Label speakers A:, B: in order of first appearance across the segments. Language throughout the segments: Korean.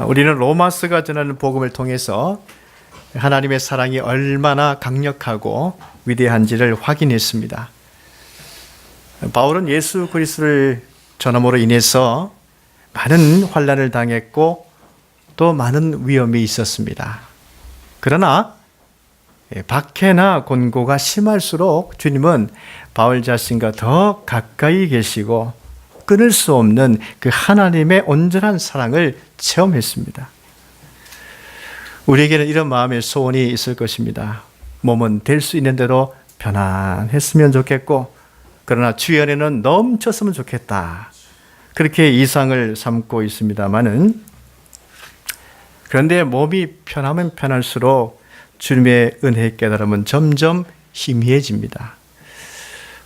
A: 우리는 로마서가 전하는 복음을 통해서 하나님의 사랑이 얼마나 강력하고 위대한지를 확인했습니다. 바울은 예수 그리스도를 전함으로 인해서 많은 환난을 당했고 또 많은 위험이 있었습니다. 그러나 박해나 곤고가 심할수록 주님은 바울 자신과 더 가까이 계시고 끊을 수 없는 그 하나님의 온전한 사랑을 체험했습니다. 우리에게는 이런 마음의 소원이 있을 것입니다. 몸은 될 수 있는 대로 편안했으면 좋겠고, 그러나 주연에는 넘쳤으면 좋겠다. 그렇게 이상을 삼고 있습니다만은, 그런데 몸이 편하면 편할수록 주님의 은혜의 깨달음은 점점 희미해집니다.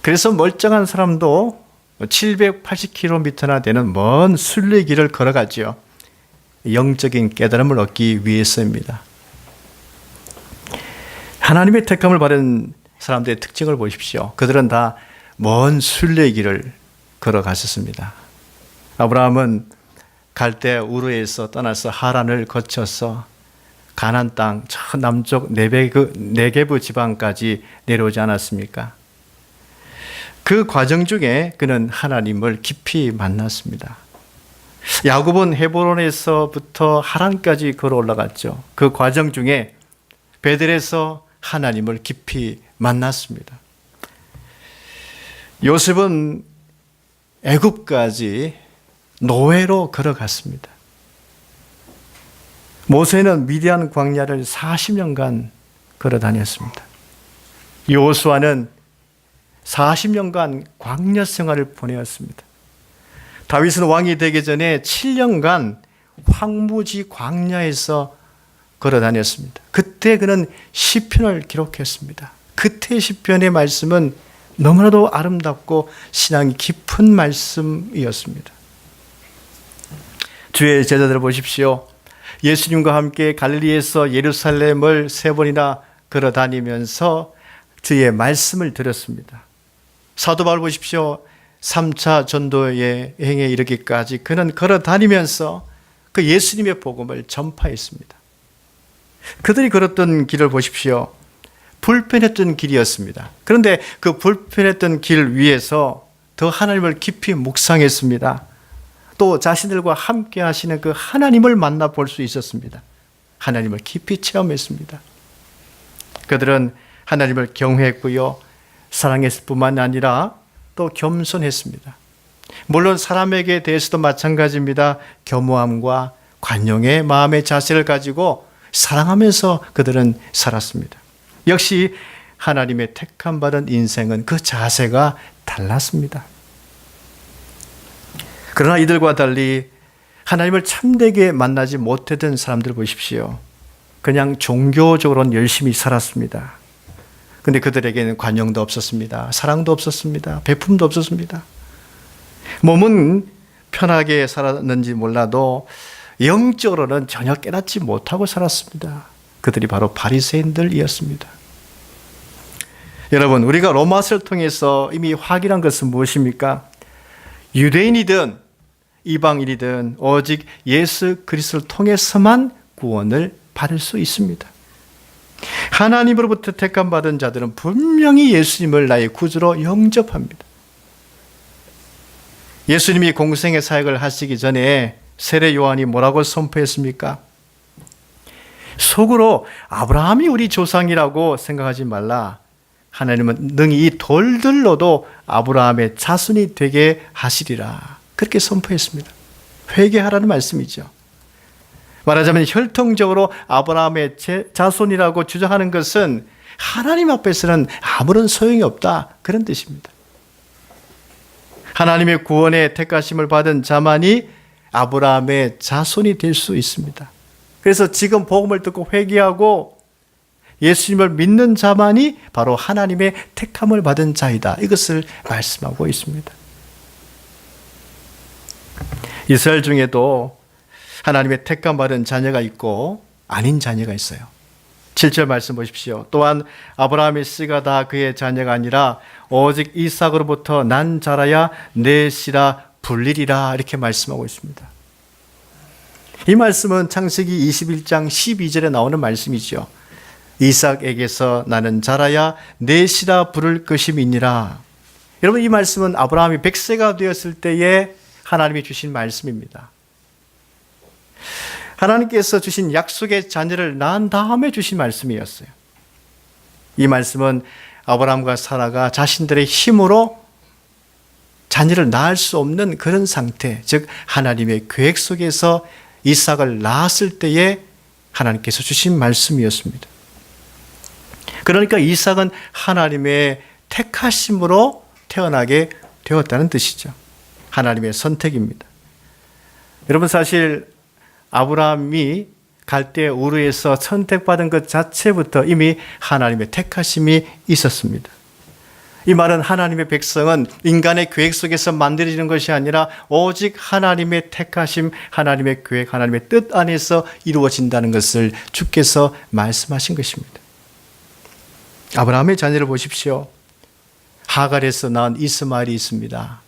A: 그래서 멀쩡한 사람도 780km나 되는 먼 순례길을 걸어가죠. 영적인 깨달음을 얻기 위해서입니다. 하나님의 택함을 받은 사람들의 특징을 보십시오. 그들은 다 먼 순례길을 걸어갔었습니다. 아브라함은 갈대 우르에서 떠나서 하란을 거쳐서 가나안 땅 저 남쪽 네게브 지방까지 내려오지 않았습니까? 그 과정 중에 그는 하나님을 깊이 만났습니다. 야곱은 헤브론에서부터 하란까지 걸어 올라갔죠. 그 과정 중에 베델에서 하나님을 깊이 만났습니다. 요셉은 애굽까지 노예로 걸어갔습니다. 모세는 미디안 광야를 40년간 걸어 다녔습니다. 여호수아는 40년간 광야 생활을 보내었습니다. 다윗은 왕이 되기 전에 7년간 황무지 광야에서 걸어 다녔습니다. 그때 그는 시편을 기록했습니다. 그때 시편의 말씀은 너무나도 아름답고 신앙이 깊은 말씀이었습니다. 주의 제자들을 보십시오. 예수님과 함께 갈릴리에서 예루살렘을 3번이나 걸어 다니면서 주의 말씀을 들었습니다. 사도 바울 보십시오. 3차 전도의 행에 이르기까지 그는 걸어 다니면서 그 예수님의 복음을 전파했습니다. 그들이 걸었던 길을 보십시오. 불편했던 길이었습니다. 그런데 그 불편했던 길 위에서 더 하나님을 깊이 묵상했습니다. 또 자신들과 함께 하시는 그 하나님을 만나볼 수 있었습니다. 하나님을 깊이 체험했습니다. 그들은 하나님을 경외했고요. 사랑했을 뿐만 아니라 또 겸손했습니다. 물론 사람에게 대해서도 마찬가지입니다. 겸허함과 관용의 마음의 자세를 가지고 사랑하면서 그들은 살았습니다. 역시 하나님의 택함받은 인생은 그 자세가 달랐습니다. 그러나 이들과 달리 하나님을 참되게 만나지 못했던 사람들 보십시오. 그냥 종교적으로는 열심히 살았습니다. 근데 그들에게는 관용도 없었습니다. 사랑도 없었습니다. 베품도 없었습니다. 몸은 편하게 살았는지 몰라도 영적으로는 전혀 깨닫지 못하고 살았습니다. 그들이 바로 바리새인들이었습니다. 여러분, 우리가 로마서를 통해서 이미 확인한 것은 무엇입니까? 유대인이든 이방인이든 오직 예수 그리스도를 통해서만 구원을 받을 수 있습니다. 하나님으로부터 택함받은 자들은 분명히 예수님을 나의 구주로 영접합니다. 예수님이 공생의 사역을 하시기 전에 세례 요한이 뭐라고 선포했습니까? 속으로 아브라함이 우리 조상이라고 생각하지 말라. 하나님은 능히 이 돌들로도 아브라함의 자손이 되게 하시리라. 그렇게 선포했습니다. 회개하라는 말씀이죠. 말하자면 혈통적으로 아브라함의 자손이라고 주장하는 것은 하나님 앞에서는 아무런 소용이 없다. 그런 뜻입니다. 하나님의 구원의 택하심을 받은 자만이 아브라함의 자손이 될 수 있습니다. 그래서 지금 복음을 듣고 회개하고 예수님을 믿는 자만이 바로 하나님의 택함을 받은 자이다. 이것을 말씀하고 있습니다. 이스라엘 중에도 하나님의 택함 받은 자녀가 있고 아닌 자녀가 있어요. 7절 말씀 보십시오. 또한 아브라함의 씨가 다 그의 자녀가 아니라 오직 이삭으로부터 난 자라야 내 씨라 불리리라. 이렇게 말씀하고 있습니다. 이 말씀은 창세기 21장 12절에 나오는 말씀이죠. 이삭에게서 나는 자라야 내 씨라 부를 것임이니라. 여러분, 이 말씀은 아브라함이 100세가 되었을 때에 하나님이 주신 말씀입니다. 하나님께서 주신 약속의 자녀를 낳은 다음에 주신 말씀이었어요. 이 말씀은 아브라함과 사라가 자신들의 힘으로 자녀를 낳을 수 없는 그런 상태, 즉 하나님의 계획 속에서 이삭을 낳았을 때에 하나님께서 주신 말씀이었습니다. 그러니까 이삭은 하나님의 택하심으로 태어나게 되었다는 뜻이죠. 하나님의 선택입니다. 여러분, 사실 아브라함이 갈대 우르에서 선택받은 것 자체부터 이미 하나님의 택하심이 있었습니다. 이 말은 하나님의 백성은 인간의 계획 속에서 만들어지는 것이 아니라 오직 하나님의 택하심, 하나님의 계획, 하나님의 뜻 안에서 이루어진다는 것을 주께서 말씀하신 것입니다. 아브라함의 자녀를 보십시오. 하갈에서 낳은 이스마엘이 있습니다.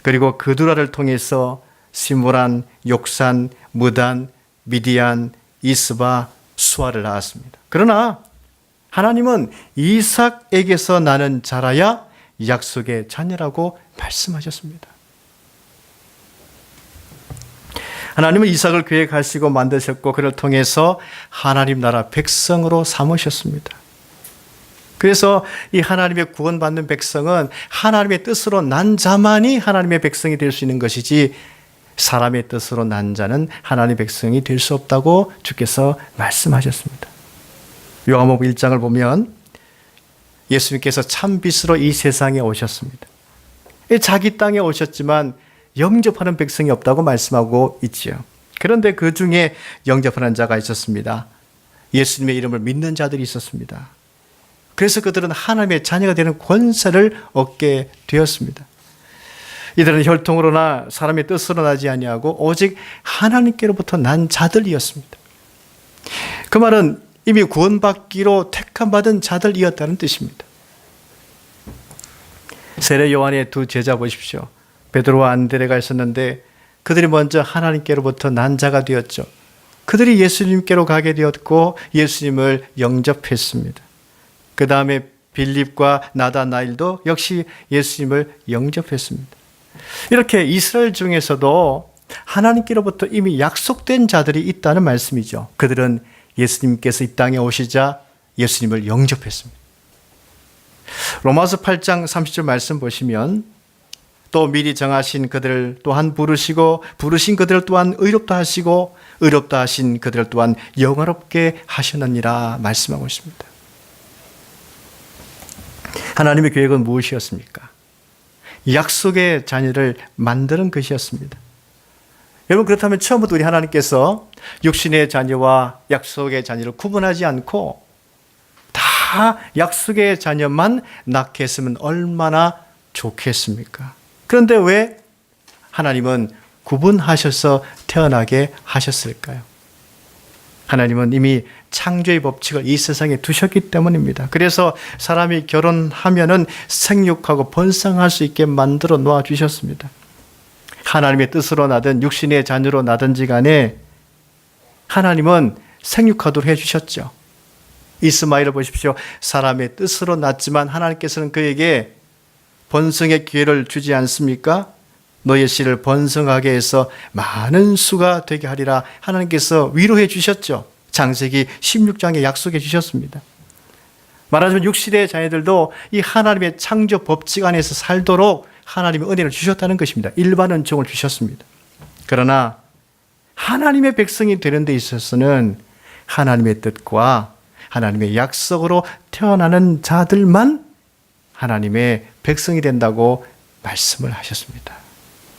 A: 그리고 그두라를 통해서 시므란, 욕산, 무단, 미디안, 이스바, 수아를 낳았습니다. 그러나 하나님은 이삭에게서 나는 자라야 약속의 자녀라고 말씀하셨습니다. 하나님은 이삭을 계획하시고 만드셨고 그를 통해서 하나님 나라 백성으로 삼으셨습니다. 그래서 이 하나님의 구원받는 백성은 하나님의 뜻으로 난 자만이 하나님의 백성이 될 수 있는 것이지 사람의 뜻으로 난 자는 하나님의 백성이 될 수 없다고 주께서 말씀하셨습니다. 요한복음 1장을 보면 예수님께서 참빛으로 이 세상에 오셨습니다. 자기 땅에 오셨지만 영접하는 백성이 없다고 말씀하고 있지요. 그런데 그 중에 영접하는 자가 있었습니다. 예수님의 이름을 믿는 자들이 있었습니다. 그래서 그들은 하나님의 자녀가 되는 권세를 얻게 되었습니다. 이들은 혈통으로나 사람의 뜻으로 나지 아니하고 오직 하나님께로부터 난 자들이었습니다. 그 말은 이미 구원받기로 택함받은 자들이었다는 뜻입니다. 세례 요한의 두 제자 보십시오. 베드로와 안드레가 있었는데 그들이 먼저 하나님께로부터 난 자가 되었죠. 그들이 예수님께로 가게 되었고 예수님을 영접했습니다. 그 다음에 빌립과 나다나엘도 역시 예수님을 영접했습니다. 이렇게 이스라엘 중에서도 하나님께로부터 이미 약속된 자들이 있다는 말씀이죠. 그들은 예수님께서 이 땅에 오시자 예수님을 영접했습니다. 로마서 8장 30절 말씀 보시면 또 미리 정하신 그들을 또한 부르시고 부르신 그들을 또한 의롭다 하시고 의롭다 하신 그들을 또한 영화롭게 하셨느니라 말씀하고 있습니다. 하나님의 계획은 무엇이었습니까? 약속의 자녀를 만드는 것이었습니다. 여러분, 그렇다면 처음부터 우리 하나님께서 육신의 자녀와 약속의 자녀를 구분하지 않고 다 약속의 자녀만 낳게 했으면 얼마나 좋겠습니까? 그런데 왜 하나님은 구분하셔서 태어나게 하셨을까요? 하나님은 이미 창조의 법칙을 이 세상에 두셨기 때문입니다. 그래서 사람이 결혼하면은 생육하고 번성할 수 있게 만들어 놓아 주셨습니다. 하나님의 뜻으로 나든 육신의 자녀로 나든지 간에 하나님은 생육하도록 해주셨죠. 이스마엘을 보십시오. 사람의 뜻으로 났지만 하나님께서는 그에게 번성의 기회를 주지 않습니까? 너의 씨를 번성하게 해서 많은 수가 되게 하리라 하나님께서 위로해 주셨죠. 창세기 16장에 약속해 주셨습니다. 말하자면 육신의 자녀들도 이 하나님의 창조 법칙 안에서 살도록 하나님의 은혜를 주셨다는 것입니다. 일반 은총을 주셨습니다. 그러나 하나님의 백성이 되는 데 있어서는 하나님의 뜻과 하나님의 약속으로 태어나는 자들만 하나님의 백성이 된다고 말씀을 하셨습니다.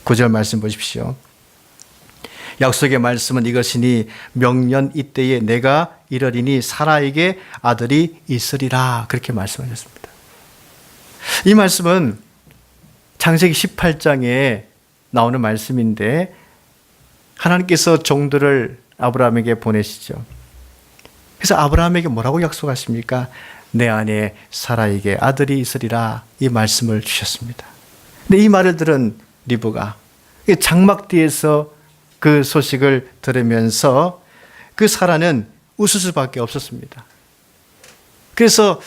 A: 9절 말씀 보십시오. 약속의 말씀은 이것이니 명년 이때에 내가 이르리니 사라에게 아들이 있으리라 그렇게 말씀하셨습니다. 이 말씀은 창세기 18장에 나오는 말씀인데 하나님께서 종들을 아브라함에게 보내시죠. 그래서 아브라함에게 뭐라고 약속하십니까? 내 안에 사라에게 아들이 있으리라 이 말씀을 주셨습니다. 근데 이 말을 들은 리브가 장막 뒤에서 그 소식을 들으면서 그 사라는 웃을 수밖에 없었습니다. 그래서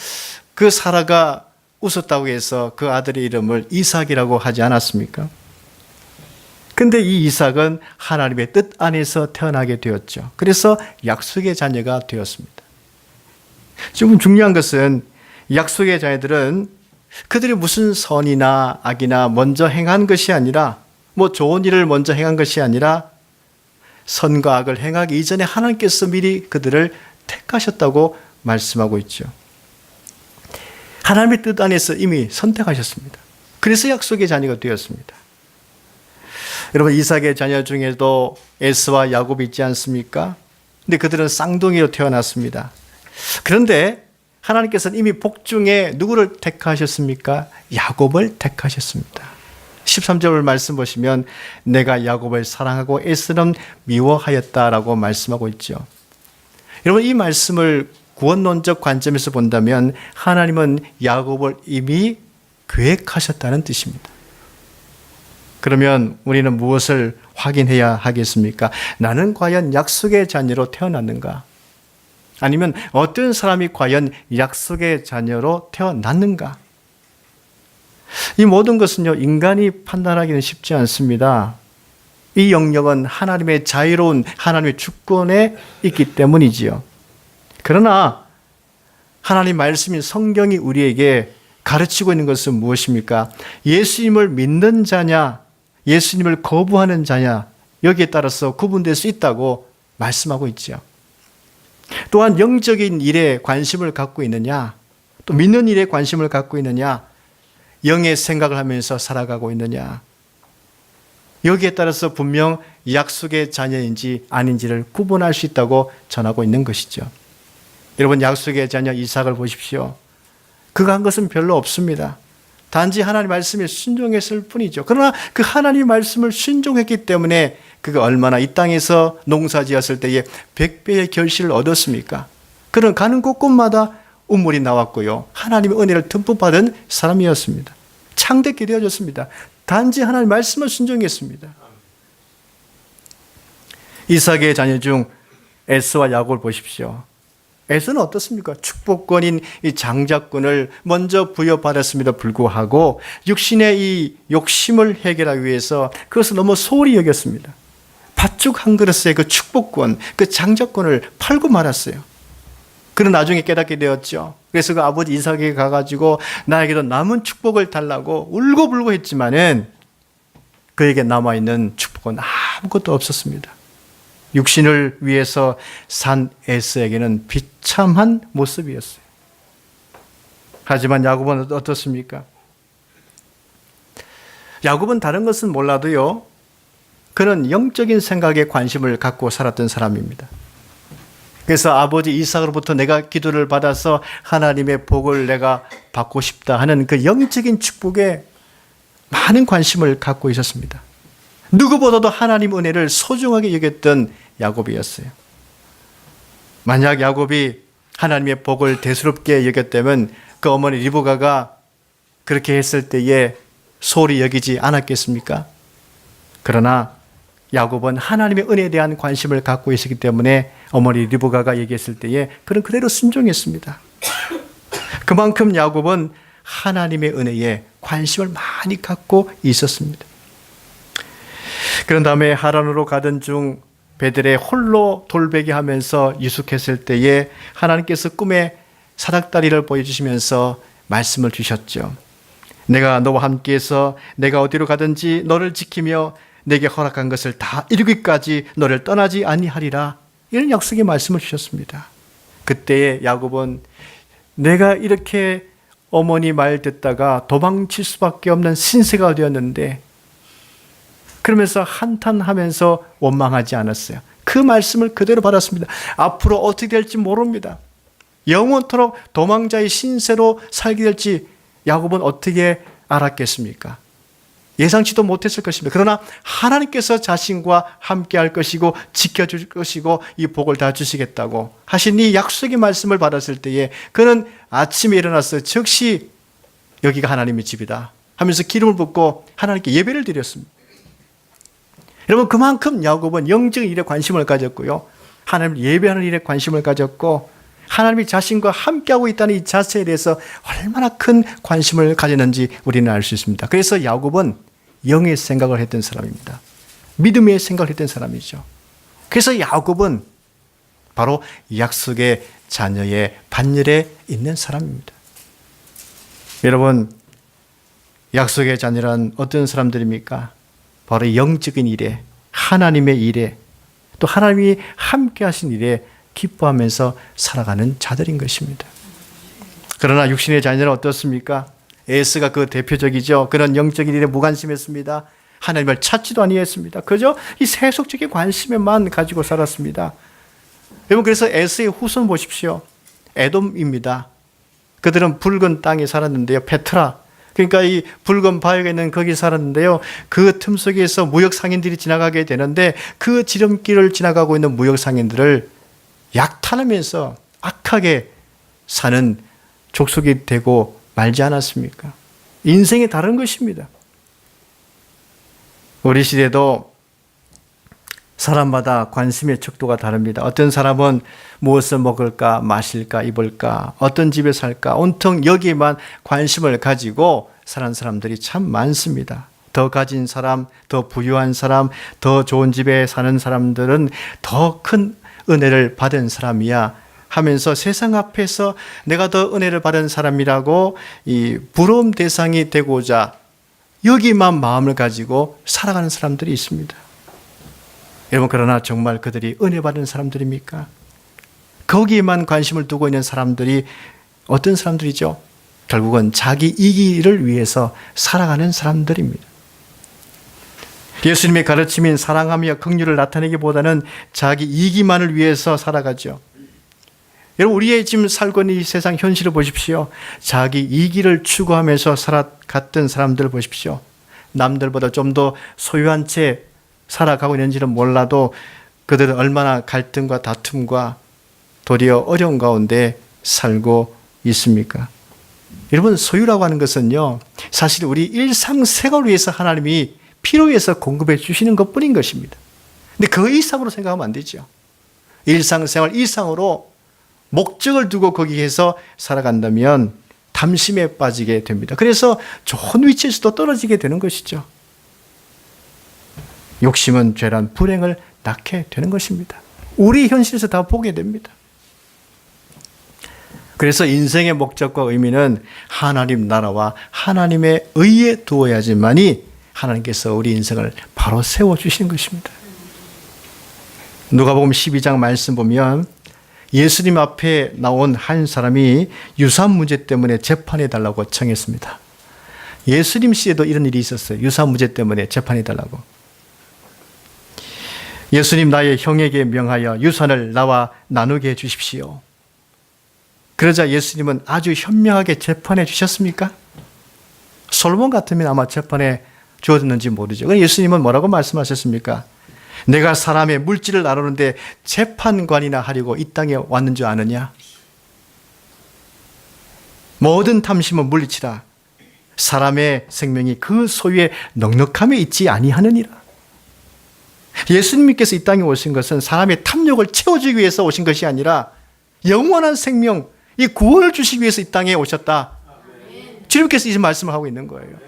A: 그 사라가 웃었다고 해서 그 아들의 이름을 이삭이라고 하지 않았습니까? 근데 이 이삭은 하나님의 뜻 안에서 태어나게 되었죠. 그래서 약속의 자녀가 되었습니다. 조금 중요한 것은 약속의 자녀들은 그들이 무슨 선이나 악이나 먼저 행한 것이 아니라 좋은 일을 먼저 행한 것이 아니라 선과 악을 행하기 이전에 하나님께서 미리 그들을 택하셨다고 말씀하고 있죠. 하나님의 뜻 안에서 이미 선택하셨습니다. 그래서 약속의 자녀가 되었습니다. 여러분, 이삭의 자녀 중에도 에서와 야곱이 있지 않습니까? 근데 그들은 쌍둥이로 태어났습니다. 그런데 하나님께서는 이미 복중에 누구를 택하셨습니까? 야곱을 택하셨습니다. 13절 말씀 보시면 내가 야곱을 사랑하고 에서는 미워하였다라고 말씀하고 있죠. 여러분, 이 말씀을 구원론적 관점에서 본다면 하나님은 야곱을 이미 계획하셨다는 뜻입니다. 그러면 우리는 무엇을 확인해야 하겠습니까? 나는 과연 약속의 자녀로 태어났는가? 아니면 어떤 사람이 과연 약속의 자녀로 태어났는가? 이 모든 것은요, 인간이 판단하기는 쉽지 않습니다. 이 영역은 하나님의 자유로운 하나님의 주권에 있기 때문이지요. 그러나 하나님 말씀인 성경이 우리에게 가르치고 있는 것은 무엇입니까? 예수님을 믿는 자냐, 예수님을 거부하는 자냐, 여기에 따라서 구분될 수 있다고 말씀하고 있죠. 또한 영적인 일에 관심을 갖고 있느냐, 또 믿는 일에 관심을 갖고 있느냐, 영의 생각을 하면서 살아가고 있느냐, 여기에 따라서 분명 약속의 자녀인지 아닌지를 구분할 수 있다고 전하고 있는 것이죠. 여러분, 약속의 자녀 이삭을 보십시오. 그가 한 것은 별로 없습니다. 단지 하나님 말씀에 순종했을 뿐이죠. 그러나 그 하나님 말씀을 순종했기 때문에 그가 얼마나 이 땅에서 농사지었을 때에 100배의 결실을 얻었습니까? 그는 가는 곳곳마다 우물이 나왔고요, 하나님의 은혜를 듬뿍 받은 사람이었습니다. 창대케 되어졌습니다. 단지 하나님 말씀을 순종했습니다. 이삭의 자녀 중 에서와 야곱을 보십시오. 에서는 어떻습니까? 축복권인 이 장자권을 먼저 부여받았음에도 불구하고 육신의 이 욕심을 해결하기 위해서 그것을 너무 소홀히 여겼습니다. 팥죽 한 그릇의 그 축복권, 그 장자권을 팔고 말았어요. 그는 나중에 깨닫게 되었죠. 그래서 그 아버지 이삭에게 가가지고 나에게도 남은 축복을 달라고 울고불고 했지만은 그에게 남아있는 축복은 아무것도 없었습니다. 육신을 위해서 산 에서에게는 비참한 모습이었어요. 하지만 야곱은 어떻습니까? 야곱은 다른 것은 몰라도요, 그는 영적인 생각에 관심을 갖고 살았던 사람입니다. 그래서 아버지 이삭으로부터 내가 기도를 받아서 하나님의 복을 내가 받고 싶다 하는 그 영적인 축복에 많은 관심을 갖고 있었습니다. 누구보다도 하나님 은혜를 소중하게 여겼던 야곱이었어요. 만약 야곱이 하나님의 복을 대수롭게 여겼다면 그 어머니 리브가가 그렇게 했을 때에 소홀히 여기지 않았겠습니까? 그러나 야곱은 하나님의 은혜에 대한 관심을 갖고 있었기 때문에 어머니 리브가가 얘기했을 때에 그는 그대로 순종했습니다. 그만큼 야곱은 하나님의 은혜에 관심을 많이 갖고 있었습니다. 그런 다음에 하란으로 가던 중 베들에 홀로 돌베개 하면서 유숙했을 때에 하나님께서 꿈에 사닥다리를 보여주시면서 말씀을 주셨죠. 내가 너와 함께해서 내가 어디로 가든지 너를 지키며 내게 허락한 것을 다 이루기까지 너를 떠나지 아니하리라, 이런 약속의 말씀을 주셨습니다. 그때의 야곱은 내가 이렇게 어머니 말 듣다가 도망칠 수밖에 없는 신세가 되었는데, 그러면서 한탄하면서 원망하지 않았어요. 그 말씀을 그대로 받았습니다. 앞으로 어떻게 될지 모릅니다. 영원토록 도망자의 신세로 살게 될지 야곱은 어떻게 알았겠습니까? 예상치도 못했을 것입니다. 그러나 하나님께서 자신과 함께 할 것이고 지켜줄 것이고 이 복을 다 주시겠다고 하신 이 약속의 말씀을 받았을 때에 그는 아침에 일어나서 즉시 여기가 하나님의 집이다 하면서 기름을 붓고 하나님께 예배를 드렸습니다. 여러분, 그만큼 야곱은 영적인 일에 관심을 가졌고요. 하나님을 예배하는 일에 관심을 가졌고, 하나님이 자신과 함께하고 있다는 이 자체에 대해서 얼마나 큰 관심을 가졌는지 우리는 알 수 있습니다. 그래서 야곱은 영의 생각을 했던 사람입니다. 믿음의 생각을 했던 사람이죠. 그래서 야곱은 바로 약속의 자녀의 반열에 있는 사람입니다. 여러분, 약속의 자녀란 어떤 사람들입니까? 바로 영적인 일에, 하나님의 일에, 또 하나님이 함께 하신 일에 기뻐하면서 살아가는 자들인 것입니다. 그러나 육신의 자녀는 어떻습니까? 에스가 그 대표적이죠. 그런 영적인 일에 무관심했습니다. 하나님을 찾지도 아니했습니다. 그저 이 세속적인 관심에만 가지고 살았습니다. 여러분, 그래서 에스의 후손 보십시오. 에돔입니다. 그들은 붉은 땅에 살았는데요. 페트라, 그러니까 이 붉은 바위가 있는 거기 살았는데요. 그 틈 속에서 무역 상인들이 지나가게 되는데 그 지름길을 지나가고 있는 무역 상인들을 약탈하면서 악하게 사는 족속이 되고 말지 않았습니까? 인생이 다른 것입니다. 우리 시대도 사람마다 관심의 척도가 다릅니다. 어떤 사람은 무엇을 먹을까, 마실까, 입을까, 어떤 집에 살까, 온통 여기에만 관심을 가지고 사는 사람들이 참 많습니다. 더 가진 사람, 더 부유한 사람, 더 좋은 집에 사는 사람들은 더 큰 은혜를 받은 사람이야 하면서 세상 앞에서 내가 더 은혜를 받은 사람이라고 이 부러움 대상이 되고자 여기만 마음을 가지고 살아가는 사람들이 있습니다. 여러분, 그러나 정말 그들이 은혜 받은 사람들입니까? 거기에만 관심을 두고 있는 사람들이 어떤 사람들이죠? 결국은 자기 이기를 위해서 살아가는 사람들입니다. 예수님의 가르침인 사랑하며 긍휼을 나타내기보다는 자기 이기만을 위해서 살아가죠. 여러분, 우리의 지금 살고 있는 이 세상 현실을 보십시오. 자기 이기를 추구하면서 살아갔던 사람들 보십시오. 남들보다 좀 더 소유한 채 살아가고 있는지는 몰라도 그들은 얼마나 갈등과 다툼과 도리어 어려운 가운데 살고 있습니까? 여러분, 소유라고 하는 것은요, 사실 우리 일상생활을 위해서 하나님이 필요해서 공급해 주시는 것뿐인 것입니다. 근데 그 이상으로 생각하면 안 되죠. 일상생활 이상으로 목적을 두고 거기에서 살아간다면 담심에 빠지게 됩니다. 그래서 좋은 위치에서도 떨어지게 되는 것이죠. 욕심은 죄란 불행을 낳게 되는 것입니다. 우리 현실에서 다 보게 됩니다. 그래서 인생의 목적과 의미는 하나님 나라와 하나님의 의에 두어야지만이 하나님께서 우리 인생을 바로 세워주시는 것입니다. 누가복음 12장 말씀 보면 예수님 앞에 나온 한 사람이 유산 문제 때문에 재판해 달라고 청했습니다. 예수님 시에도 이런 일이 있었어요. 유산 문제 때문에 재판해 달라고. 예수님, 나의 형에게 명하여 유산을 나와 나누게 해 주십시오. 그러자 예수님은 아주 현명하게 재판해 주셨습니까? 솔로몬 같으면 아마 재판해 주어졌는지 모르죠. 예수님은 뭐라고 말씀하셨습니까? 내가 사람의 물질을 나누는데 재판관이나 하려고 이 땅에 왔는 줄 아느냐? 모든 탐심은 물리치라. 사람의 생명이 그 소유의 넉넉함에 있지 아니하느니라. 예수님께서 이 땅에 오신 것은 사람의 탐욕을 채워주기 위해서 오신 것이 아니라 영원한 생명, 이 구원을 주시기 위해서 이 땅에 오셨다. 주님께서 이 말씀을 하고 있는 거예요.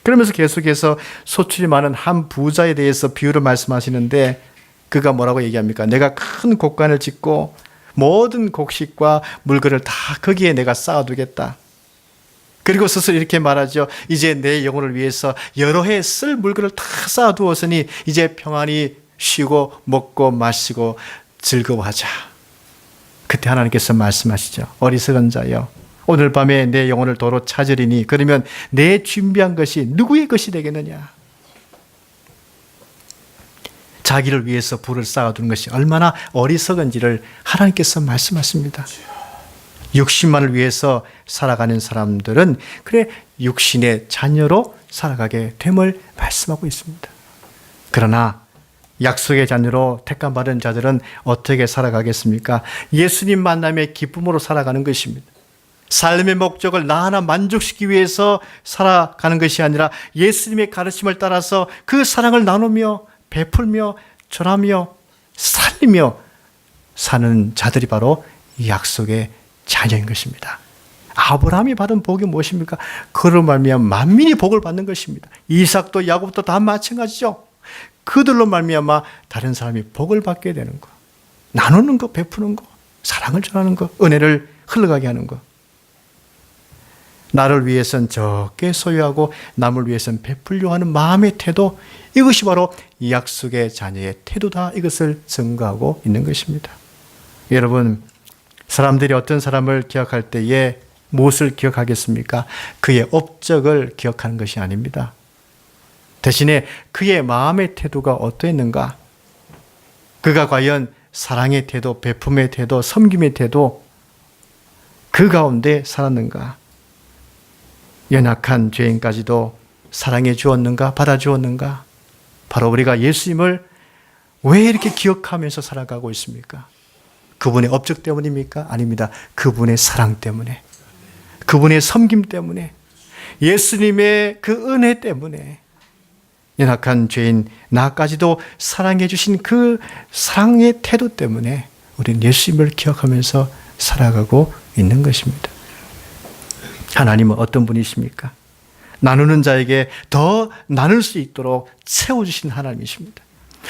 A: 그러면서 계속해서 소출이 많은 한 부자에 대해서 비유를 말씀하시는데 그가 뭐라고 얘기합니까? 내가 큰 곡간을 짓고 모든 곡식과 물건을 다 거기에 내가 쌓아두겠다. 그리고 스스로 이렇게 말하죠. 이제 내 영혼을 위해서 여러 해 쓸 물건을 다 쌓아두었으니 이제 평안히 쉬고 먹고 마시고 즐거워하자. 그때 하나님께서 말씀하시죠. 어리석은 자여, 오늘 밤에 내 영혼을 도로 찾으리니 그러면 내 준비한 것이 누구의 것이 되겠느냐. 자기를 위해서 부를 쌓아두는 것이 얼마나 어리석은지를 하나님께서 말씀하십니다. 육신만을 위해서 살아가는 사람들은 그래 육신의 자녀로 살아가게 됨을 말씀하고 있습니다. 그러나 약속의 자녀로 택함받은 자들은 어떻게 살아가겠습니까? 예수님 만남의 기쁨으로 살아가는 것입니다. 삶의 목적을 나 하나 만족시키기 위해서 살아가는 것이 아니라 예수님의 가르침을 따라서 그 사랑을 나누며 베풀며 전하며 살리며 사는 자들이 바로 이 약속의 자녀인 것입니다. 아브라함이 받은 복이 무엇입니까? 그로 말미암아 만민이 복을 받는 것입니다. 이삭도 야곱도 다 마찬가지죠. 그들로 말미암아 다른 사람이 복을 받게 되는 것, 나누는 것, 베푸는 것, 사랑을 전하는 것, 은혜를 흘러가게 하는 것. 나를 위해서는 적게 소유하고 남을 위해서는 베풀려 하는 마음의 태도, 이것이 바로 이 약속의 자녀의 태도다. 이것을 증거하고 있는 것입니다. 여러분, 사람들이 어떤 사람을 기억할 때에 무엇을 기억하겠습니까? 그의 업적을 기억하는 것이 아닙니다. 대신에 그의 마음의 태도가 어떠했는가? 그가 과연 사랑의 태도, 베품의 태도, 섬김의 태도, 그 가운데 살았는가? 연약한 죄인까지도 사랑해 주었는가? 받아주었는가? 바로 우리가 예수님을 왜 이렇게 기억하면서 살아가고 있습니까? 그분의 업적 때문입니까? 아닙니다. 그분의 사랑 때문에, 그분의 섬김 때문에, 예수님의 그 은혜 때문에, 연약한 죄인 나까지도 사랑해 주신 그 사랑의 태도 때문에 우리는 예수님을 기억하면서 살아가고 있는 것입니다. 하나님은 어떤 분이십니까? 나누는 자에게 더 나눌 수 있도록 채워주신 하나님이십니다.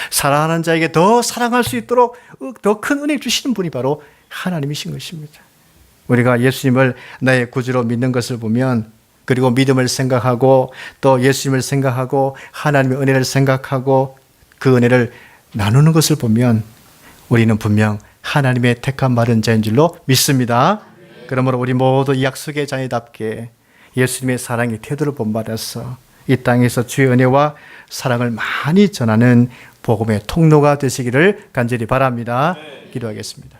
A: 사랑하는 자에게 더 사랑할 수 있도록 더 큰 은혜 주시는 분이 바로 하나님이신 것입니다. 우리가 예수님을 나의 구주로 믿는 것을 보면, 그리고 믿음을 생각하고 또 예수님을 생각하고 하나님의 은혜를 생각하고 그 은혜를 나누는 것을 보면 우리는 분명 하나님의 택한 마른 자인 줄로 믿습니다. 그러므로 우리 모두 이 약속의 자녀답게 예수님의 사랑의 태도를 본받아서 이 땅에서 주의 은혜와 사랑을 많이 전하는 복음의 통로가 되시기를 간절히 바랍니다. 기도하겠습니다.